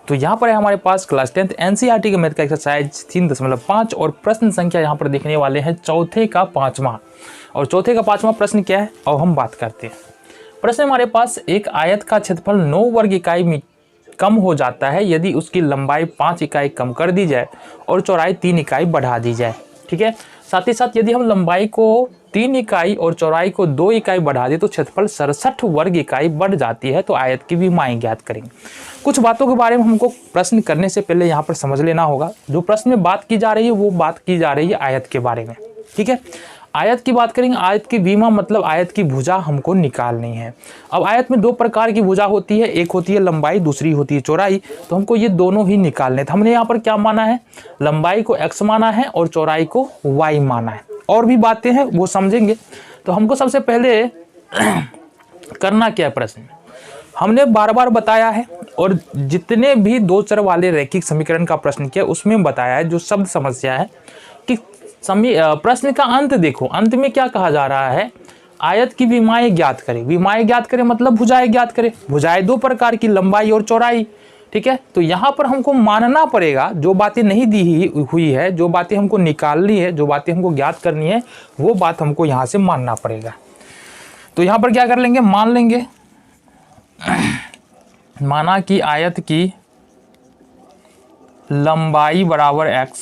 तो यहाँ पर है हमारे पास क्लास 10th एनसीईआरटी के मैथ का एक्सरसाइज 3.5 और प्रश्न संख्या यहाँ पर देखने वाले हैं चौथे का 5वां। और चौथे का 5वां प्रश्न क्या है और हम बात करते हैं। प्रश्न हमारे पास, एक आयत का क्षेत्रफल 9 वर्ग इकाई में कम हो जाता है यदि उसकी लंबाई 5 इकाई कम कर दी जाए और चौड़ाई 3 इकाई बढ़ा दी जाए। ठीक है, साथ ही साथ यदि हम लंबाई को 3 इकाई और चौड़ाई को 2 इकाई बढ़ा दें तो क्षेत्रफल 67 वर्ग इकाई बढ़ जाती है। तो आयत की विमाएं ज्ञात करेंगे। कुछ बातों के बारे में हमको प्रश्न करने से पहले यहाँ पर समझ लेना होगा। जो प्रश्न में बात की जा रही है वो बात की जा रही है आयत के बारे में। ठीक है, आयत की बात करेंगे। आयत की विमा मतलब आयत की भुजा हमको निकालनी है। अब आयत में 2 प्रकार की भुजा होती है, एक होती है लंबाई, दूसरी होती है चौड़ाई। तो हमको ये दोनों ही निकालने थे। हमने यहाँ पर क्या माना है, लंबाई को x माना है और चौड़ाई को y माना है। और भी बातें हैं वो समझेंगे। तो हमको सबसे पहले करना क्या है, प्रश्न हमने बार बार बताया है और जितने भी 2 चर वाले रैखिक समीकरण का प्रश्न किया उसमें बताया है जो शब्द समस्या है कि प्रश्न का अंत देखो, अंत में क्या कहा जा रहा है, आयत की विमाएं ज्ञात करें। विमाएं ज्ञात करें मतलब भुजाएं ज्ञात करें। भुजाएं 2 प्रकार की, लंबाई और चौड़ाई। ठीक है, तो यहाँ पर हमको मानना पड़ेगा जो बातें नहीं दी हुई है, जो बातें हमको निकालनी है, जो बातें हमको ज्ञात करनी है, वो बात हमको यहाँ से मानना पड़ेगा। तो यहाँ पर क्या कर लेंगे, मान लेंगे, माना कि आयत की लंबाई बराबर x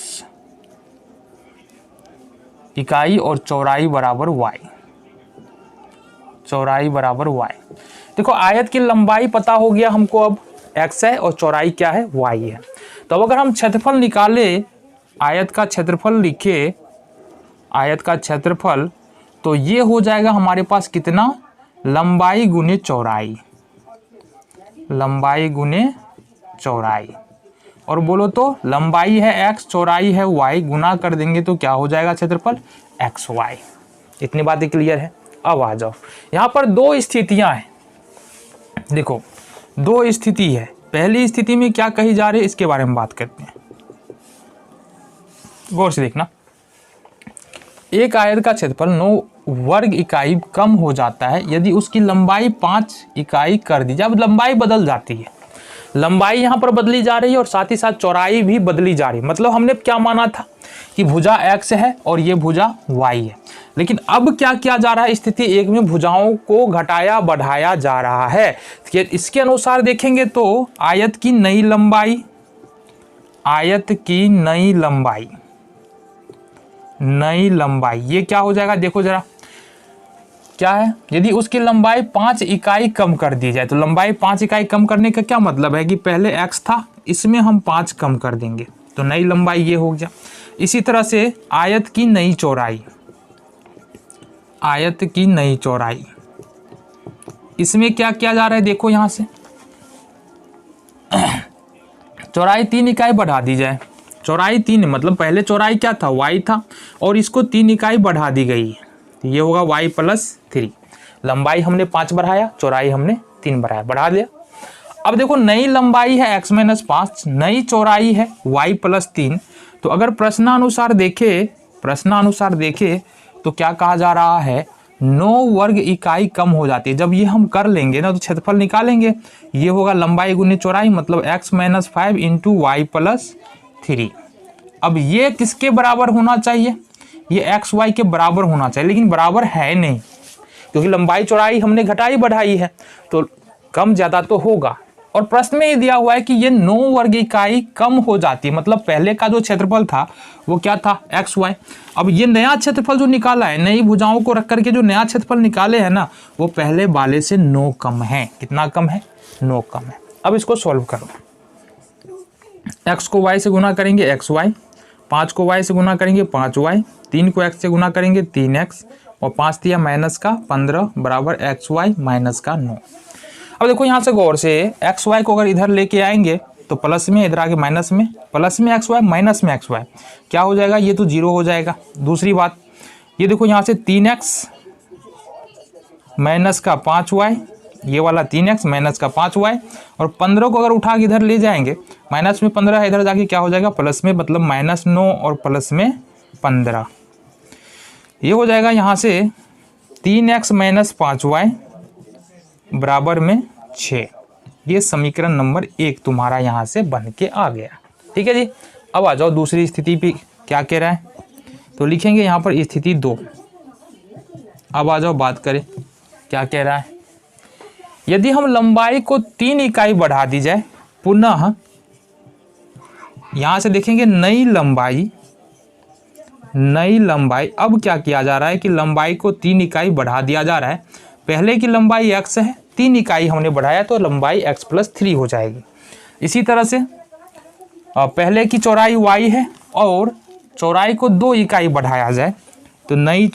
इकाई और चौड़ाई बराबर y। चौड़ाई बराबर y। देखो आयत की लंबाई पता हो गया हमको, अब x है और चौड़ाई क्या है, y है। तो अब अगर हम क्षेत्रफल निकाले, आयत का क्षेत्रफल लिखे, आयत का क्षेत्रफल, तो ये हो जाएगा हमारे पास कितना, लंबाई गुने चौड़ाई, लंबाई गुने चौड़ाई। और बोलो तो लंबाई है x, चौड़ाई है y, गुना कर देंगे तो क्या हो जाएगा क्षेत्रफल, xy। इतनी बातें क्लियर है। अब आ जाओ, यहाँ पर 2 स्थितियां हैं। देखो 2 स्थिति है। पहली स्थिति में क्या कही जा रही है इसके बारे में बात करते हैं, गौर से देखना। एक आयत का क्षेत्रफल 9 वर्ग इकाई कम हो जाता है यदि उसकी लंबाई 5 इकाई कर दी जाए। अब लंबाई बदल जाती है, लंबाई यहाँ पर बदली जा रही है और साथ ही साथ चौड़ाई भी बदली जा रही है। मतलब हमने क्या माना था कि भुजा x है और ये भुजा y है, लेकिन अब क्या किया जा रहा है, स्थिति 1 में भुजाओं को घटाया बढ़ाया जा रहा है। इसके अनुसार देखेंगे तो आयत की नई लंबाई, आयत की नई लंबाई, नई लंबाई ये क्या हो जाएगा, देखो जरा क्या है, यदि उसकी लंबाई 5 इकाई कम कर दी जाए। तो लंबाई 5 इकाई कम करने का क्या मतलब है कि पहले x था, इसमें हम 5 कम कर देंगे तो नई लंबाई ये हो गया। इसी तरह से आयत की नई चौड़ाई, आयत की नई चौड़ाई, इसमें क्या किया जा रहा है, देखो यहां से चौड़ाई 3 इकाई बढ़ा दी जाए। चौड़ाई 3 मतलब पहले चौड़ाई क्या था, y था, और इसको 3 इकाई बढ़ा दी गई है। ये होगा y + 3। लंबाई हमने 5 बढ़ाया, चौड़ाई हमने 3 बढ़ा दिया। अब देखो नई लंबाई है x - 5, नई चौड़ाई है y + 3। तो अगर प्रश्नानुसार देखे तो क्या कहा जा रहा है, 9 वर्ग इकाई कम हो जाती है। जब ये हम कर लेंगे ना तो क्षेत्रफल निकालेंगे, ये होगा लंबाई गुने चौड़ाई मतलब x - 5 × y + 3। अब ये किसके बराबर होना चाहिए, ये x y के बराबर होना चाहिए, लेकिन बराबर है नहीं क्योंकि लंबाई चौड़ाई हमने घटाई बढ़ाई है तो कम ज्यादा तो होगा। और प्रश्न में ये दिया हुआ है कि ये 9 वर्ग इकाई कम हो जाती है, मतलब पहले का जो क्षेत्रफल था वो क्या था, एक्स वाई। अब ये नया क्षेत्रफल जो निकाला है, नई भुजाओं को रख करके जो नया क्षेत्रफल निकाले हैं ना, वो पहले वाले से 9 कम है। कितना कम है, 9 कम है। अब इसको सॉल्व करो, x को y से गुना करेंगे एक्स वाई, 5 को y से गुना करेंगे 5y, 3 को x से गुना करेंगे 3x, और 5 दिया माइनस का 15 बराबर xy माइनस का 9। अब देखो यहाँ से गौर से xy को अगर इधर लेके आएंगे तो प्लस में, इधर आगे माइनस में, प्लस में xy माइनस में xy क्या हो जाएगा, ये तो 0 हो जाएगा। दूसरी बात ये देखो यहाँ से 3x माइनस का 5y, ये वाला 3x माइनस का 5y, और 15 को अगर उठा के इधर ले जाएंगे, माइनस में 15 है, इधर जाके क्या हो जाएगा प्लस में, मतलब -9 और प्लस में 15। ये हो जाएगा यहाँ से 3x माइनस 5y बराबर में 6। ये समीकरण नंबर 1 तुम्हारा यहाँ से बन के आ गया। ठीक है जी। अब आ जाओ दूसरी स्थिति पे, क्या कह रहा है, तो लिखेंगे यहाँ पर स्थिति 2। अब आ जाओ बात करें, क्या कह रहा है, यदि हम लंबाई को 3 इकाई बढ़ा दी जाए, पुनः यहाँ से देखेंगे नई लंबाई, अब क्या किया जा रहा है कि लंबाई को 3 इकाई बढ़ा दिया जा रहा है। पहले की लंबाई x है, 3 इकाई हमने बढ़ाया तो लंबाई x+3 हो जाएगी। इसी तरह से पहले की चौड़ाई y है और चौड़ाई को 2 इकाई बढ़ाया जाए तो नई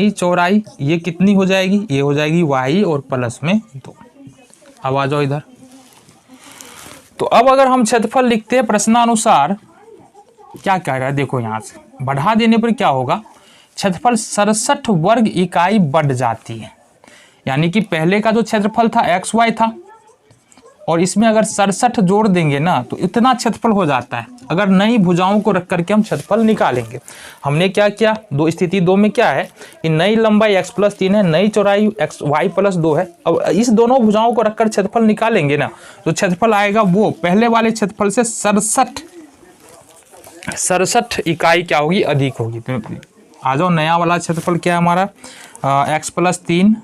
चौड़ाई ये कितनी हो जाएगी, ये हो जाएगी y और प्लस में 2। अब आ जाओ इधर, तो अब अगर हम क्षेत्रफल लिखते हैं प्रश्नानुसार, क्या कह रहा है देखो, यहाँ से बढ़ा देने पर क्या होगा, क्षेत्रफल 67 वर्ग इकाई बढ़ जाती है। यानी कि पहले का जो क्षेत्रफल था xy था और इसमें अगर 67 जोड़ देंगे ना तो इतना क्षेत्रफल हो जाता है। अगर नई भुजाओं को रख करके हम क्षेत्रफल निकालेंगे, हमने क्या किया, स्थिति 2 में क्या है कि नई लंबाई x+3 है, नई चौड़ाई y+2 है। अब इस दोनों भुजाओं को रखकर क्षेत्रफल निकालेंगे ना तो क्षेत्रफल आएगा वो पहले वाले क्षेत्रफल से 67 इकाई क्या होगी, अधिक होगी। तो आ जाओ, नया वाला क्षेत्रफल क्या है हमारा, x+3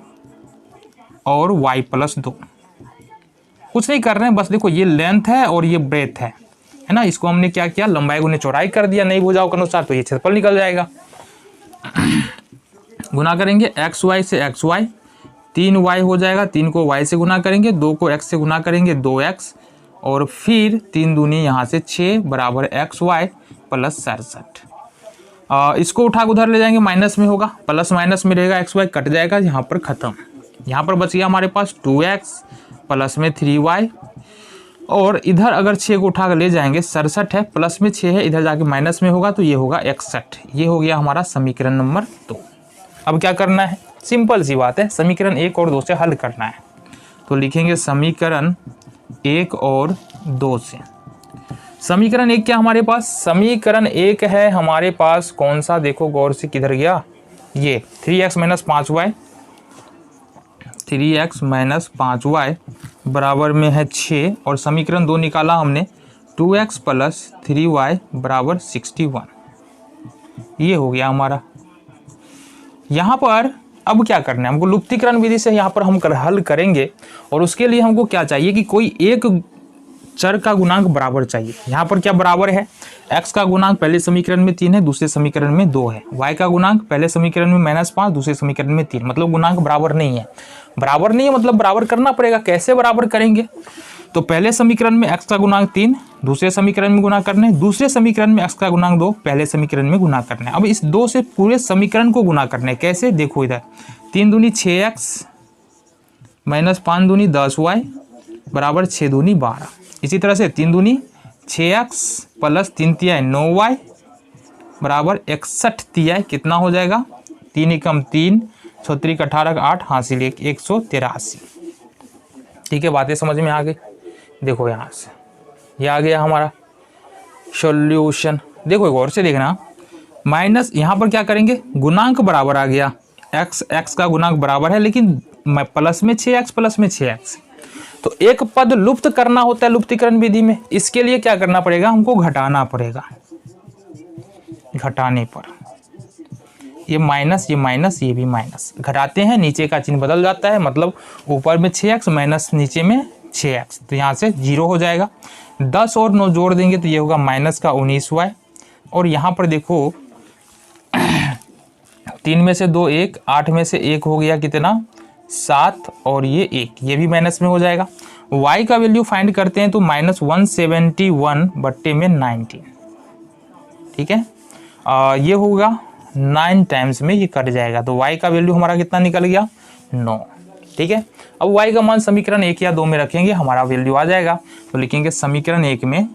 और y+2। कुछ नहीं कर रहे हैं, बस देखो ये लेंथ है और ये ब्रेथ है ना, इसको हमने क्या किया, लंबाई गुने चौड़ाई कर दिया नई भुजाओं के अनुसार, तो ये क्षेत्रफल निकल जाएगा। गुना करेंगे xy से xy, 3y हो जाएगा, 3 को y से गुना करेंगे, 2 को x से गुना करेंगे 2x, और फिर 3 दूनी यहाँ से 6 बराबर xy प्लस 67। इसको उठा के उधर ले जाएंगे, माइनस में होगा, प्लस माइनस में रहेगा, xy कट जाएगा, यहाँ पर खत्म। यहाँ पर बच गया हमारे पास 2x प्लस में 3y, और इधर अगर 6 को उठा कर ले जाएंगे, 67 है, प्लस में 6 है, इधर जाके माइनस में होगा तो ये होगा 61। ये हो गया हमारा समीकरण नंबर 2। अब क्या करना है, सिंपल सी बात है, समीकरण 1 और 2 से हल करना है। तो लिखेंगे समीकरण 1 और 2 से। समीकरण 1 क्या हमारे पास, समीकरण 1 है हमारे पास कौन सा, देखो गौर से, किधर गया, ये 3x - 5y बराबर में है 6, और समीकरण 2 निकाला हमने 2x + 3y बराबर 61। ये हो गया हमारा। यहाँ पर अब क्या करना है, हमको लुप्तीकरण विधि से यहाँ पर हम हल करेंगे, और उसके लिए हमको क्या चाहिए कि कोई एक चर का गुणांक बराबर चाहिए। यहाँ पर क्या बराबर है, x का गुणांक पहले समीकरण में 3 है, दूसरे समीकरण में 2 है, y का गुणांक पहले समीकरण में -5, दूसरे समीकरण में 3, मतलब गुणांक बराबर नहीं है। बराबर नहीं है मतलब बराबर करना पड़ेगा। कैसे बराबर करेंगे, तो पहले समीकरण में x का गुणांक 3 दूसरे समीकरण में गुना करना है, दूसरे समीकरण में x का गुणांक 2 पहले समीकरण में गुना करना है। अब इस 2 से पूरे समीकरण को गुना करना है। कैसे, देखो इधर 3 दूनी 6x - 5 दूनी 10y बराबर 6 दूनी 12। इसी तरह से 3 दूनी 6x प्लस 3 तिहाई 9y बराबर 61 तिहाई कितना हो जाएगा, 3 एकम 3, 6 18 8 हासिल 183। ठीक है, बातें समझ में आ गई। देखो यहाँ से ये आ गया हमारा सॉल्यूशन। देखो गौर से देखना, माइनस यहाँ पर क्या करेंगे, गुणांक बराबर आ गया, x का गुणांक बराबर है, लेकिन प्लस में 6x प्लस में 6x, तो एक पद लुप्त करना होता है लुप्तीकरण विधि में। इसके लिए क्या करना पड़ेगा, हमको घटाना पड़ेगा। घटाने पर ये माइनस ये भी माइनस, घटाते हैं नीचे का चिन्ह बदल जाता है, मतलब ऊपर में 6x माइनस नीचे में 6x, तो यहाँ से 0 हो जाएगा। 10 और 9 जोड़ देंगे तो ये होगा माइनस का 19y, और यहाँ पर देखो 3 में से 2 1, 8 में से 1 हो गया कितना 7, और ये 1, ये भी माइनस में हो जाएगा। y का वैल्यू फाइंड करते हैं तो -171/19। ठीक है, ये होगा 9 टाइम्स में ये कट जाएगा, तो y का वैल्यू हमारा कितना निकल गया 9। ठीक है, अब y का मान समीकरण 1 या 2 में रखेंगे, हमारा वैल्यू आ जाएगा। तो लिखेंगे समीकरण 1 में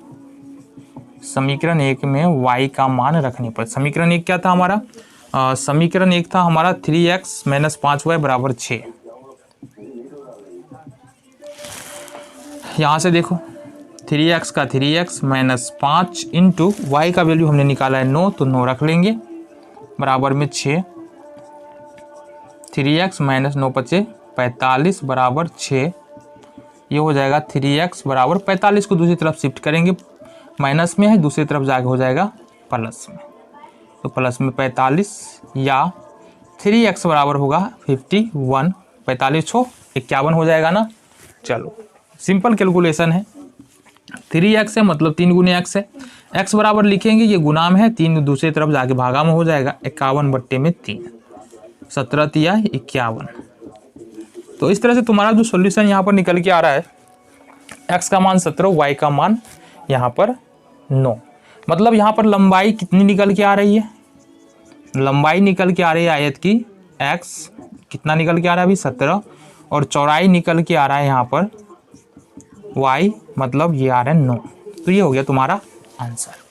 y का मान रखने पर, समीकरण 1 क्या था हमारा, समीकरण 1 था हमारा 3x - 5y बराबर 6। यहाँ से देखो 3x का 3x - 5 इंटू y का वैल्यू हमने निकाला है 9, तो 9 रख लेंगे बराबर में 6। 3x - 9 × 5 = 45 बराबर 6, ये हो जाएगा 3x बराबर 45 को दूसरी तरफ शिफ्ट करेंगे, माइनस में है, दूसरी तरफ जाके हो जाएगा प्लस में, तो प्लस में 45 या 3x बराबर होगा 51, 45 छो 51 हो जाएगा ना। चलो सिंपल कैलकुलेशन है, 3x है मतलब 3 गुने x है, x बराबर लिखेंगे, ये गुनाम है, 3 दूसरी तरफ जाके भागा में हो जाएगा 51/3, 17 या 51। तो इस तरह से तुम्हारा जो सॉल्यूशन यहाँ पर निकल के आ रहा है, x का मान 17, y का मान यहाँ पर 9। मतलब यहाँ पर लंबाई कितनी निकल के आ रही है, लंबाई निकल के आ रही है आयत की x कितना निकल के आ रहा है अभी 17, और चौड़ाई निकल के आ रहा है यहाँ पर y, मतलब ये आ रहा है 9। तो ये हो गया तुम्हारा आंसर।